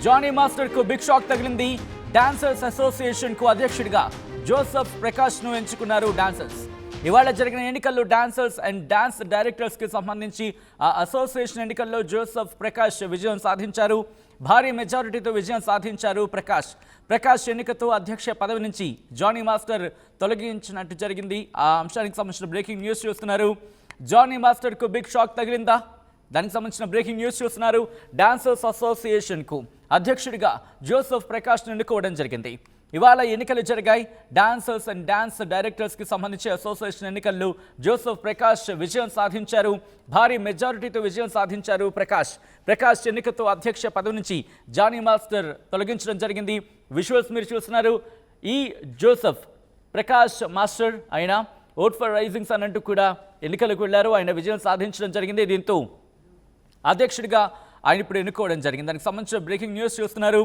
Johnny master కు big shock తగిలింది. Dancers association కు అధ్యక్షుడిగా జోసెఫ్ ప్రకాష్ ను ఎంచుకున్నారు డాన్సర్స్. ఇవాళ జరిగిన ఎన్నికల్లో డాన్సర్స్ అండ్ డాన్స్ డైరెక్టర్స్ కి సంబంధించి ఆ అసోసియేషన్ ఎన్నికల్లో జోసెఫ్ ప్రకాష్ విజయం సాధించారు. భారీ మెజారిటీతో విజయం సాధించారు ప్రకాష్ ఎన్నికతో అధ్యక్ష పదవి నుంచి జానీ మాస్టర్ తొలగించినట్టు జరిగింది. ఆ అంశానికి సంబంధించిన బ్రేకింగ్ న్యూస్ చూస్తున్నారు. జానీ మాస్టర్ కు బిగ్ షాక్ తగిలిందా? దానికి సంబంధించిన బ్రేకింగ్ న్యూస్ చూస్తున్నారు. డాన్సర్స్ అసోసియేషన్ కు అధ్యక్షుడిగా జోసెఫ్ ప్రకాష్ ఎన్నుకోవడం జరిగింది. ఇవాళ ఎన్నికలు జరిగాయి. డాన్సర్స్ అండ్ డాన్స్ డైరెక్టర్స్ కి సంబంధించి అసోసియేషన్ ఎన్నికల్లో జోసెఫ్ ప్రకాష్ విజయం సాధించారు. భారీ మెజారిటీతో విజయం సాధించారు ప్రకాష్ ఎన్నికతో అధ్యక్ష పదవి నుంచి జానీ మాస్టర్ తొలగించడం జరిగింది. విజువల్స్ మీరు చూస్తున్నారు. ఈ జోసెఫ్ ప్రకాష్ మాస్టర్ ఆయన ఓట్ ఫర్ రైజింగ్స్ అన్నట్టు కూడా ఎన్నికలకు వెళ్లారు. ఆయన విజయం సాధించడం జరిగింది. దీంతో అధ్యక్షుడిగా ఆయన ఇప్పుడు ఎన్నుకోవడం జరిగింది. దానికి సంబంధించిన బ్రేకింగ్ న్యూస్ చూస్తున్నారు.